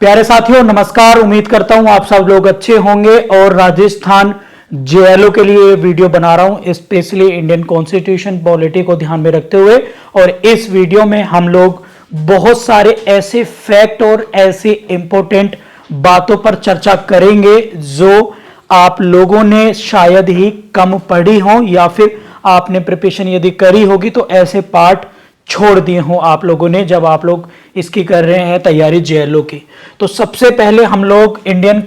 प्यारे साथियों नमस्कार। उम्मीद करता हूं आप सब लोग अच्छे होंगे और राजस्थान जेएलओ के लिए वीडियो बना रहा हूं स्पेशली इंडियन कॉन्स्टिट्यूशन पॉलिटी को ध्यान में रखते हुए। और इस वीडियो में हम लोग बहुत सारे ऐसे फैक्ट और ऐसे इंपॉर्टेंट बातों पर चर्चा करेंगे जो आप लोगों ने शायद ही कम पढ़ी हो या फिर आपने प्रिपरेशन यदि करी होगी तो ऐसे पार्ट छोड़ दिए हो आप लोगों ने जब आप लोग इसकी कर रहे हैं तैयारी जेएलओ की। तो सबसे पहले हम लोग इंडियन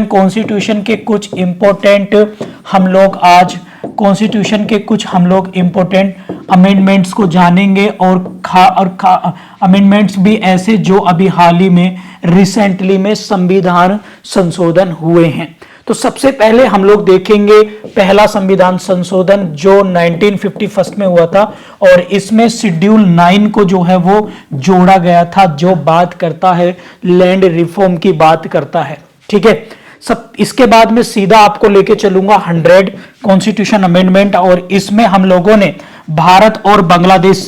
कॉन्स्टिट्यूशन के कुछ इंपॉर्टेंट अमेंडमेंट्स को जानेंगे और अमेंडमेंट्स भी ऐसे जो अभी हाल ही में रिसेंटली में संविधान संशोधन हुए हैं। तो सबसे पहले हम लोग देखेंगे पहला संविधान संशोधन जो 1951 में हुआ था और इसमें शेड्यूल 9 को जो है वो जोड़ा गया था जो बात करता है लैंड रिफॉर्म की बात करता है। ठीक है, सब इसके बाद में सीधा आपको लेके चलूंगा 100 कॉन्स्टिट्यूशन अमेंडमेंट और इसमें हम लोगों ने भारत और बांग्लादेश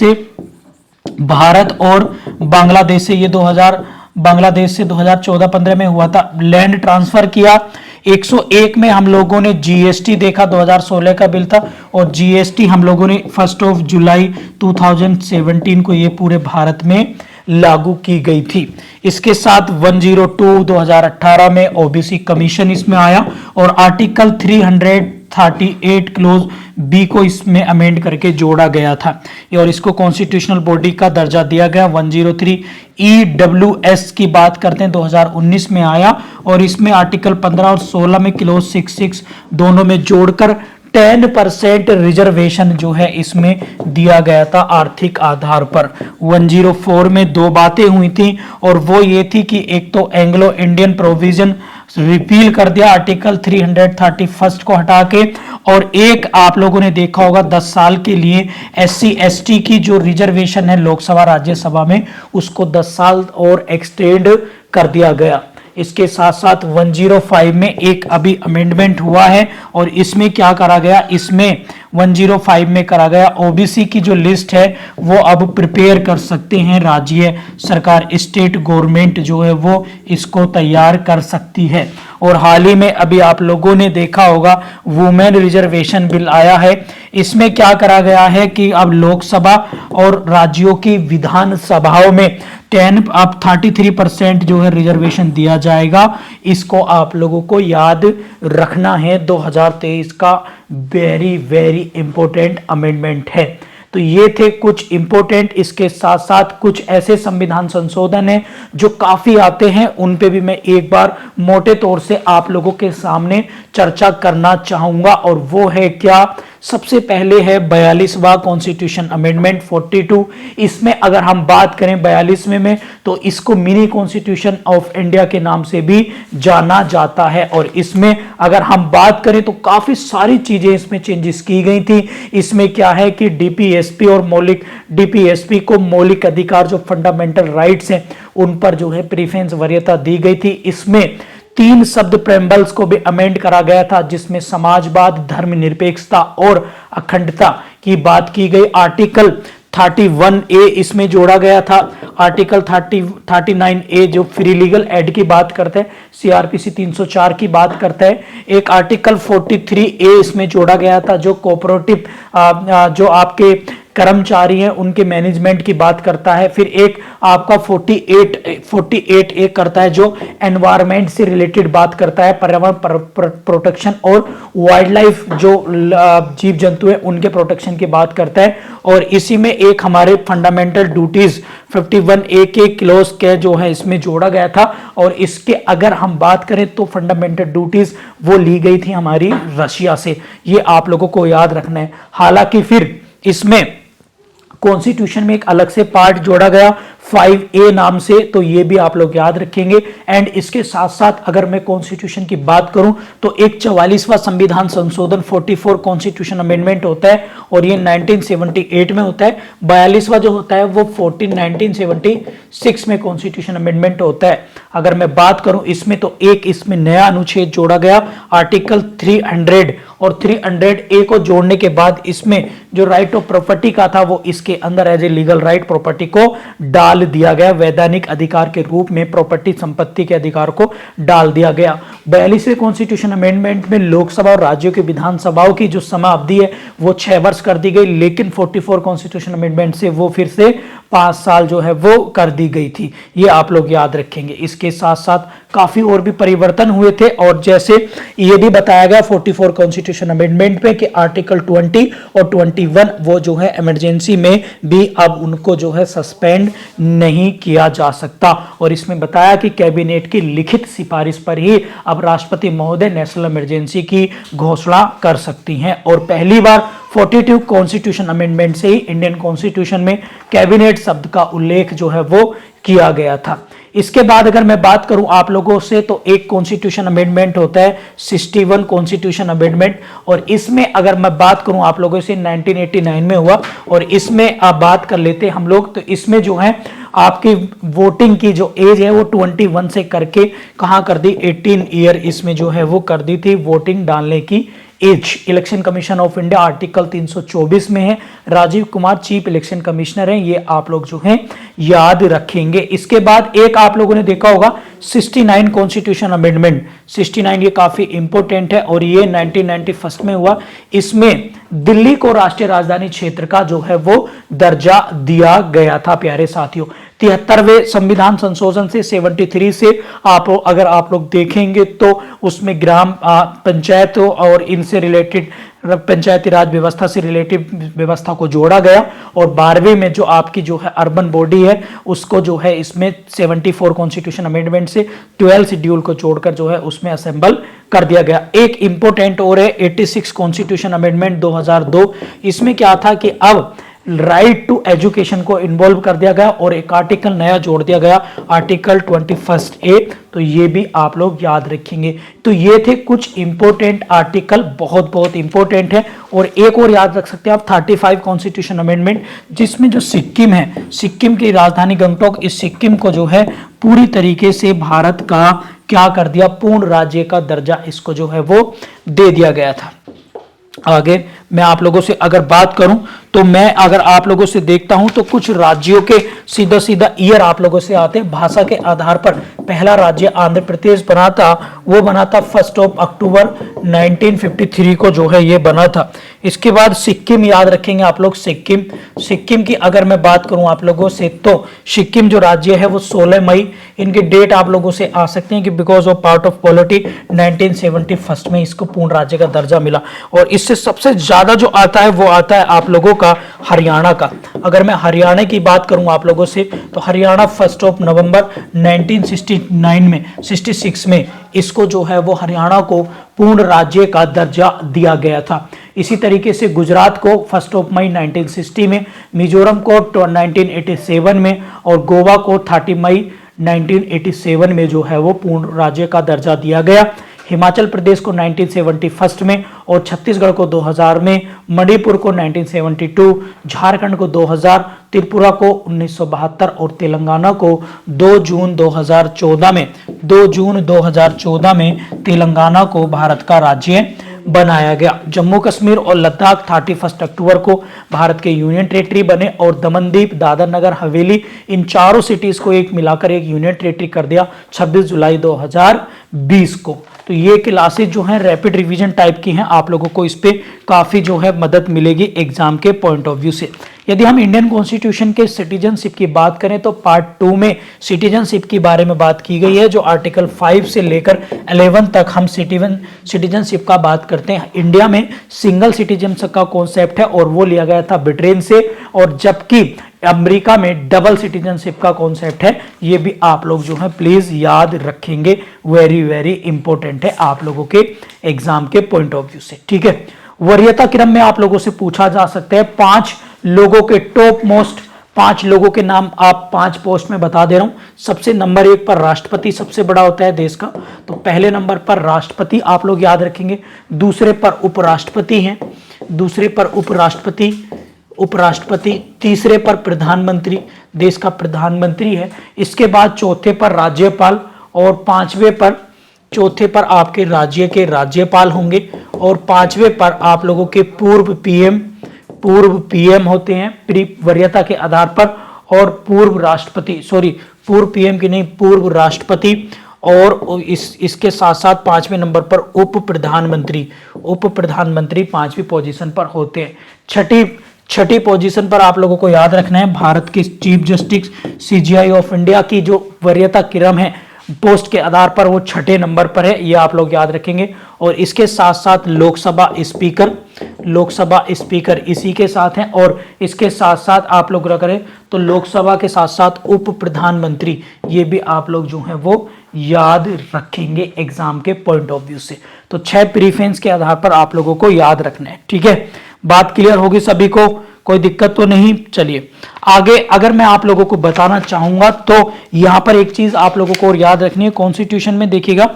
से ये 2014-15 में हुआ था लैंड ट्रांसफर किया। 101 में हम लोगों ने जीएसटी देखा, 2016 का बिल था और जीएसटी हम लोगों ने 1 जुलाई 2017 को ये पूरे भारत में लागू की गई थी। इसके साथ 102 2018 में ओबीसी कमीशन इसमें आया और आर्टिकल 338 क्लोज बी को इसमें अमेंड करके जोड़ा गया था और इसको कॉन्स्टिट्यूशनल बॉडी का दर्जा दिया गया। 103 ईडब्ल्यूएस की बात करते हैं 2019 में आया और इसमें आर्टिकल 15 और 16 में क्लोज 66 दोनों में जोड़कर 10% रिजर्वेशन जो है इसमें दिया गया था आर्थिक आधार पर। 104 में दो बातें हुई थी और वो ये थी कि एक तो एंग्लो इंडियन प्रोविजन रिपील कर दिया आर्टिकल 331 को हटा के, और एक आप लोगों ने देखा होगा 10 साल के लिए एससी एसटी की जो रिजर्वेशन है लोकसभा राज्यसभा में उसको 10 साल और एक्सटेंड कर दिया गया। इसके साथ साथ 105 में एक अभी अमेंडमेंट हुआ है और इसमें क्या करा गया, इसमें 105 में करा गया ओबीसी की जो लिस्ट है वो अब प्रिपेयर कर सकते हैं राज्य सरकार, स्टेट गवर्नमेंट जो है वो इसको तैयार कर सकती है। और हाल ही में अभी आप लोगों ने देखा होगा वुमेन रिजर्वेशन बिल आया है। इसमें क्या करा गया है कि अब लोकसभा और राज्यों की विधान सभाओं में 33% जो है रिजर्वेशन दिया जाएगा। इसको आप लोगों को याद रखना है, 2023 का वेरी वेरी इंपॉर्टेंट अमेंडमेंट है। तो ये थे कुछ इंपॉर्टेंट, इसके साथ साथ कुछ ऐसे संविधान संशोधन हैं जो काफी आते हैं, उन पे भी मैं एक बार मोटे तौर से आप लोगों के सामने चर्चा करना चाहूंगा। और वो है क्या, सबसे पहले है 42वां कॉन्स्टिट्यूशन अमेंडमेंट 42। इसमें अगर हम बात करें 42वें में तो इसको मिनी कॉन्स्टिट्यूशन ऑफ इंडिया के नाम से भी जाना जाता है। और इसमें अगर हम बात करें तो काफी सारी चीजें इसमें चेंजेस की गई थी। इसमें क्या है कि डीपीएसपी को मौलिक अधिकार जो फंडामेंटल राइट्स हैं उन पर जो है प्रीफरेंस वरीयता दी गई थी। इसमें 3 शब्द प्रेम्बल्स को भी अमेंड करा गया था जिसमें समाजवाद, धर्मनिरपेक्षता और अखंडता की बात की गई। आर्टिकल 31A इसमें जोड़ा गया था। आर्टिकल 39A जो फ्री लीगल एड की बात करते हैं, सीआरपीसी 304 की बात करता है। एक आर्टिकल 43A इसमें जोड़ा गया था जो कोऑपरेटिव जो आपके कर्मचारी हैं उनके मैनेजमेंट की बात करता है। फिर एक आपका 48A करता है जो एनवायरनमेंट से रिलेटेड बात करता है, पर्यावरण प्रोटेक्शन और वाइल्ड लाइफ जो जीव जंतु है उनके प्रोटेक्शन की बात करता है। और इसी में एक हमारे फंडामेंटल ड्यूटीज 51A के क्लोज के जो है इसमें जोड़ा गया था। और इसके अगर हम बात करें तो फंडामेंटल ड्यूटीज वो ली गई थी हमारी रशिया से, ये आप लोगों को याद रखना है। हालांकि फिर इसमें कॉन्स्टिट्यूशन में एक अलग से पार्ट जोड़ा गया 5A नाम से, तो ये भी आप लोग याद रखेंगे। एंड इसके साथ साथ अगर मैं कॉन्स्टिट्यूशन की बात करूं तो एक 44वां संविधान संशोधन 44 कॉन्स्टिट्यूशन अमेंडमेंट होता है और ये 1978 में होता है। 42वां जो होता है वो 1976 में कॉन्स्टिट्यूशन अमेंडमेंट होता है। अगर मैं बात करूं इसमें तो एक इसमें नया अनुच्छेद जोड़ा गया आर्टिकल 300 और 300A को जोड़ने के बाद इसमें जो राइट ऑफ प्रॉपर्टी का था वो इसके अंदर as a legal right property को डाल डाल दिया गया, वैधानिक अधिकार के रूप में प्रॉपर्टी संपत्ति के अधिकार को डाल दिया गया। 42वें कॉन्स्टिट्यूशन अमेंडमेंट में लोकसभा और राज्यों की विधानसभाओं की जो समय अवधि है वो 6 वर्ष कर दी गई, लेकिन 44 कॉन्स्टिट्यूशन अमेंडमेंट से वो फिर से 5 साल जो है वो कर दी गई थी। ये आप लोग याद रखेंगे। इसके साथ साथ काफी और भी परिवर्तन हुए थे, और जैसे ये भी बताया गया 44 कॉन्स्टिट्यूशन अमेंडमेंट में कि आर्टिकल 20 और 21 वो जो है इमरजेंसी में भी अब उनको जो है सस्पेंड नहीं किया जा सकता। और इसमें बताया कि कैबिनेट की लिखित सिफारिश पर ही अब राष्ट्रपति महोदय नेशनल इमरजेंसी की घोषणा कर सकती हैं। और पहली बार 42 कॉन्स्टिट्यूशन अमेंडमेंट से ही इंडियन कॉन्स्टिट्यूशन में कैबिनेट शब्द का उल्लेख जो है वो किया गया था। इसके बाद अगर मैं बात करूं आप लोगों से, तो एक कॉन्स्टिट्यूशन अमेंडमेंट होता है 61 कॉन्स्टिट्यूशन अमेंडमेंट, और इसमें अगर मैं बात करूं आप लोगों से 1989 में हुआ, और इसमें आप बात कर लेते हैं हम लोग, तो इसमें जो है आपकी वोटिंग की जो एज है वो 21 से करके कहां कर दी, 18 ईयर इसमें जो है वो कर दी थी वोटिंग डालने की age. Election commission of India article 324 में है, Rajiv Kumar chief election commissioner हैं, ये आप लोग जो है याद रखेंगे। इसके बाद एक आप लोगों ने देखा होगा 69 कॉन्स्टिट्यूशन अमेंडमेंट, 69 ये काफी इंपॉर्टेंट है, और ये 1991 में हुआ। इसमें दिल्ली को राष्ट्रीय राजधानी क्षेत्र का जो है वो दर्जा दिया गया था प्यारे साथियों। 73वें संविधान संशोधन से 73 से अगर आप लोग देखेंगे तो उसमें ग्राम पंचायत और इनसे रिलेटेड पंचायती राज व्यवस्था से रिलेटेड व्यवस्था को जोड़ा गया, और 12वीं में जो आपकी जो है अर्बन बॉडी है उसको जो है इसमें 74 कॉन्स्टिट्यूशन अमेंडमेंट से 12 शेड्यूल को जोड़कर जो है उसमें असेंबल कर दिया गया। एक इंपॉर्टेंट और है 86 कॉन्स्टिट्यूशन अमेंडमेंट 2002। इसमें क्या था कि अब राइट टू एजुकेशन को इन्वॉल्व कर दिया गया और एक आर्टिकल नया जोड़ दिया गया, आर्टिकल 21A, तो ये भी आप लोग याद रखेंगे। तो ये थे कुछ इंपॉर्टेंट आर्टिकल, बहुत बहुत इंपॉर्टेंट है। और एक और याद रख सकते हैं आप 35 कॉन्स्टिट्यूशन अमेंडमेंट, जिसमें जो सिक्किम है, सिक्किम की राजधानी गंगटोक, इस सिक्किम को जो है पूरी तरीके से भारत का क्या कर दिया, पूर्ण राज्य का दर्जा इसको जो है वो दे दिया गया था। आगे मैं आप लोगों से अगर बात करूं तो मैं अगर आप लोगों से देखता हूं तो कुछ राज्यों के सीधा सीधा ईयर आप लोगों से आते हैं। भाषा के आधार पर पहला राज्य आंध्र प्रदेश बना था, वो बना था 1 अक्टूबर 1953 को जो है ये बना था। इसके बाद सिक्किम याद रखेंगे आप लोग, सिक्किम की अगर मैं बात करूं आप लोगों से तो सिक्किम जो राज्य है वो 16 मई, इनकी डेट आप लोगों से आ सकते हैं कि because of part of polity 1971 में इसको पूर्ण राज्य का दर्जा मिला। और इससे सबसे ज्यादा जो आता है वो आता है आप लोगों का हरियाणा का। अगर मैं हरियाणा की बात करूं आप लोगों से तो हरियाणा 1 नवंबर 1966 में इसको जो है वो हरियाणा को पूर्ण राज्य का दर्जा दिया गया था। इसी तरीके से गुजरात को 1 मई 1960 में, मिजोरम को 1987 में, और गोवा को 30 मई 1987 में जो है वो पूर्ण राज्य का दर्जा दिया गया। हिमाचल प्रदेश को 1971 में, और छत्तीसगढ़ को 2000 में, मणिपुर को 1972, झारखंड को 2000, त्रिपुरा को 1972 और तेलंगाना को 2 जून 2014 में तेलंगाना को भारत का राज्य बनाया गया। जम्मू कश्मीर और लद्दाख 31 अक्टूबर को भारत के यूनियन टेरिटरी बने, और दमनदीप, दादर नगर हवेली, इन चारों सिटीज को एक मिलाकर एक यूनियन टेरिटरी कर दिया 26 जुलाई 2020 को। तो ये क्लासेस जो हैं रैपिड रिवीजन टाइप की हैं, आप लोगों को इस पे काफी जो है मदद मिलेगी एग्जाम के पॉइंट ऑफ व्यू से। यदि हम इंडियन कॉन्स्टिट्यूशन के सिटीजनशिप की बात करें तो पार्ट 2 में सिटीजनशिप के बारे में बात की गई है, जो आर्टिकल 5 से लेकर 11 तक हम सिटीजनशिप का बात करते हैं। इंडिया में सिंगल सिटीजनशिप का कॉन्सेप्ट है और वो लिया गया था ब्रिटेन से, और जबकि अमेरिका में डबल सिटीजनशिप का कॉन्सेप्ट है। ये भी आप लोग जो है प्लीज याद रखेंगे, वेरी वेरी इंपॉर्टेंट है आप लोगों के एग्जाम के पॉइंट ऑफ व्यू से। ठीक है, वरीयता क्रम में आप लोगों से पूछा जा सकता है 5 लोगों के टॉप मोस्ट 5 लोगों के नाम आप 5 पोस्ट में बता दे रहा हूं। सबसे नंबर 1 पर राष्ट्रपति सबसे बड़ा होता है देश का, तो पहले नंबर पर राष्ट्रपति आप लोग याद रखेंगे। दूसरे पर उपराष्ट्रपति हैं, दूसरे पर उपराष्ट्रपति, तीसरे पर प्रधानमंत्री, देश का प्रधानमंत्री है। इसके बाद चौथे पर राज्यपाल, और चौथे पर आपके राज्य के राज्यपाल होंगे, और 5वें पर आप लोगों के पूर्व पीएम होते हैं वरीयता के आधार पर, और पूर्व राष्ट्रपति, सॉरी पूर्व पीएम की नहीं, पूर्व राष्ट्रपति, और इसके साथ साथ 5वें नंबर पर उप प्रधानमंत्री 5वीं पोजीशन पर होते हैं। छठी पोजीशन पर आप लोगों को याद रखना है भारत के chief justice CGI of India की जो वरीयता क्रम है पोस्ट के आधार पर वो 6ठे नंबर पर है, ये आप लोग याद रखेंगे। और इसके साथ साथ लोकसभा स्पीकर इसी के साथ हैं, और इसके साथ साथ आप लोग करें तो लोकसभा के साथ साथ उप प्रधानमंत्री, ये भी आप लोग जो है वो याद रखेंगे एग्जाम के पॉइंट ऑफ व्यू से। तो 6 प्रीफरेंस के आधार पर आप लोगों को याद रखना है, ठीक है। बात क्लियर होगी सभी को, कोई दिक्कत तो नहीं। चलिए आगे अगर मैं आप लोगों को बताना चाहूंगा तो यहां पर एक चीज आप लोगों को और याद रखनी है, कॉन्स्टिट्यूशन में देखिएगा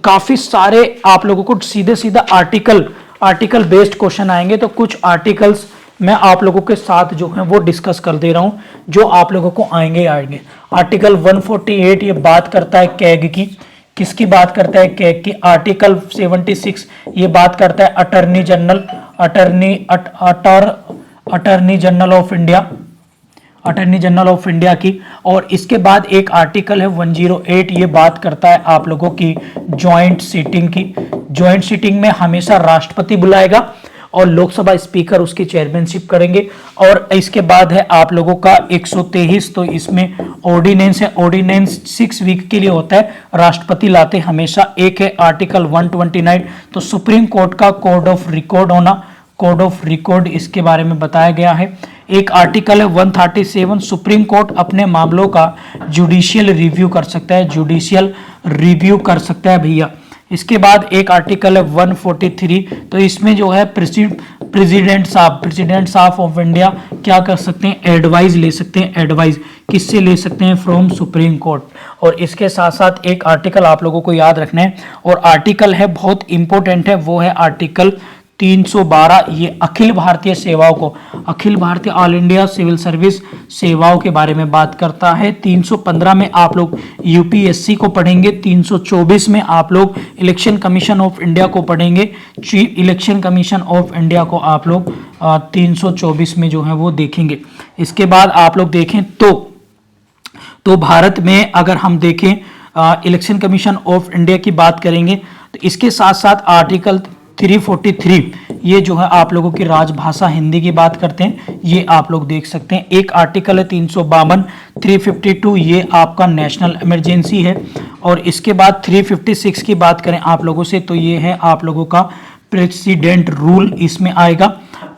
काफी सारे आप लोगों को सीधे सीधा आर्टिकल बेस्ड क्वेश्चन आएंगे। तो कुछ आर्टिकल्स मैं आप लोगों के साथ जो है वो डिस्कस कर दे रहा हूं, जो आप लोगों को आएंगे। आर्टिकल 148 ये बात करता है कैग की, किसकी बात करता है, कैग की। आर्टिकल 76 ये बात करता है अटर्नी जनरल ऑफ इंडिया की। और इसके बाद एक आर्टिकल है 108 ये बात करता है आप लोगों की ज्वाइंट सीटिंग की। ज्वाइंट सीटिंग में हमेशा राष्ट्रपति बुलाएगा और लोकसभा स्पीकर उसकी चेयरमैनशिप करेंगे। और इसके बाद है आप लोगों का 123, तो इसमें ऑर्डिनेंस है। ऑर्डिनेंस 6 वीक के लिए होता है, राष्ट्रपति लाते हमेशा। एक है आर्टिकल 129, तो सुप्रीम कोर्ट का कोड ऑफ रिकॉर्ड इसके बारे में बताया गया है। एक आर्टिकल है 137, सुप्रीम कोर्ट अपने मामलों का जुडिशियल रिव्यू कर सकता है भैया। इसके बाद एक आर्टिकल है 143, तो इसमें जो है प्रेसिडेंट साहब ऑफ इंडिया क्या कर सकते हैं, एडवाइस ले सकते हैं। एडवाइस किससे ले सकते हैं, फ्रॉम सुप्रीम कोर्ट। और इसके साथ साथ एक आर्टिकल आप लोगों को याद रखना है, और आर्टिकल है बहुत इंपॉर्टेंट है, वो है आर्टिकल 312। ये Akhil Bharatiya all India civil service सेवाओं के बारे में बात करता है। 315 में आप लोग यूपीएससी को पढ़ेंगे। 324 में आप लोग इलेक्शन कमीशन ऑफ इंडिया को पढ़ेंगे। Chief election commission of India को आप लोग 324 में जो है वो देखेंगे। इसके बाद आप लोग देखें तो भारत में अगर हम देखें इलेक्शन कमीशन ऑफ इंडिया की बात करेंगे, तो इसके साथ साथ आर्टिकल 343 ये जो है आप लोगों की राजभाषा हिंदी की बात करते हैं, ये आप लोग देख सकते हैं। एक आर्टिकल है 352, 352 ये आपका नेशनल इमरजेंसी है। और इसके बाद 356 की बात करें आप लोगों से, तो ये है आप लोगों का प्रेसिडेंट रूल इसमें आएगा।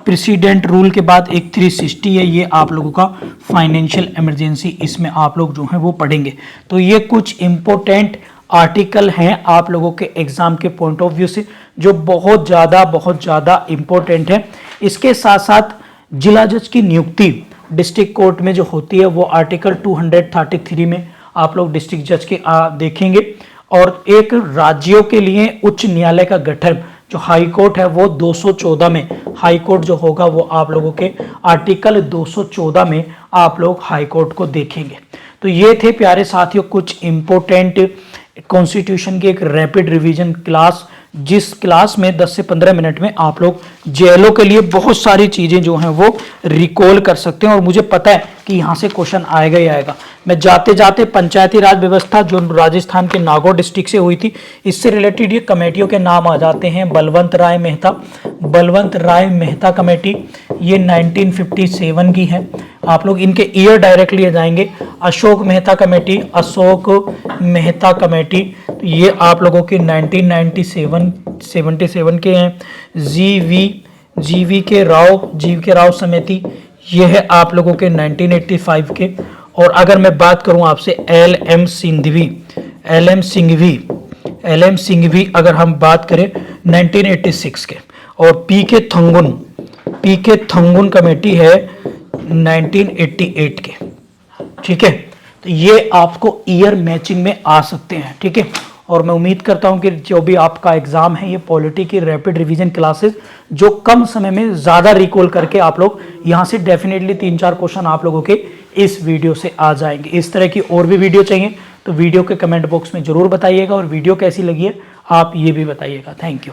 प्रेसिडेंट रूल के बाद एक 360 है, ये आप लोगों का फाइनेंशियल इमरजेंसी, इसमें आप लोग जो है वो पढ़ेंगे। तो ये कुछ इंपॉर्टेंट आर्टिकल हैं आप लोगों के एग्जाम के पॉइंट ऑफ व्यू से, जो बहुत ज़्यादा इंपॉर्टेंट है। इसके साथ साथ जिला जज की नियुक्ति डिस्ट्रिक्ट कोर्ट में जो होती है, वो आर्टिकल 233 में आप लोग डिस्ट्रिक्ट जज के देखेंगे। और एक राज्यों के लिए उच्च न्यायालय का गठन, जो हाई कोर्ट है वो 214 में, हाई कोर्ट जो होगा वो आप लोगों के आर्टिकल 214 में आप लोग हाई कोर्ट को देखेंगे। तो ये थे प्यारे साथियों कुछ इंपॉर्टेंट कॉन्स्टिट्यूशन की एक रैपिड रिवीजन क्लास, जिस क्लास में 10 से 15 मिनट में आप लोग जेएलओ के लिए बहुत सारी चीजें जो हैं वो रिकॉल कर सकते हैं। और मुझे पता है कि यहाँ से क्वेश्चन आएगा ही आएगा। मैं जाते जाते पंचायती राज व्यवस्था जो राजस्थान के नागौर डिस्ट्रिक्ट से हुई थी, इससे रिलेटेड ये कमेटियों के नाम आ जाते हैं। बलवंत राय मेहता कमेटी, ये 1957 की है। आप लोग इनके ईयर डायरेक्ट लिए जाएंगे। अशोक मेहता कमेटी, ये आप लोगों की 1977 के हैं। जीवी के राव समिति, ये है आप लोगों के 1985 के। और अगर मैं बात करूं आपसे एल एम सिंघवी अगर हम बात करें 1986 के। और पी के थंगुन कमेटी है 1988 के, ठीक है। तो ये आपको ईयर मैचिंग में आ सकते हैं, ठीक है। और मैं उम्मीद करता हूं कि जो भी आपका एग्जाम है, ये पॉलिटी की रैपिड रिवीजन क्लासेस जो कम समय में ज़्यादा रिकॉल करके आप लोग यहाँ से डेफिनेटली 3-4 क्वेश्चन आप लोगों के इस वीडियो से आ जाएंगे। इस तरह की और भी वीडियो चाहिए तो वीडियो के कमेंट बॉक्स में ज़रूर बताइएगा, और वीडियो कैसी लगी है आप ये भी बताइएगा। Thank you.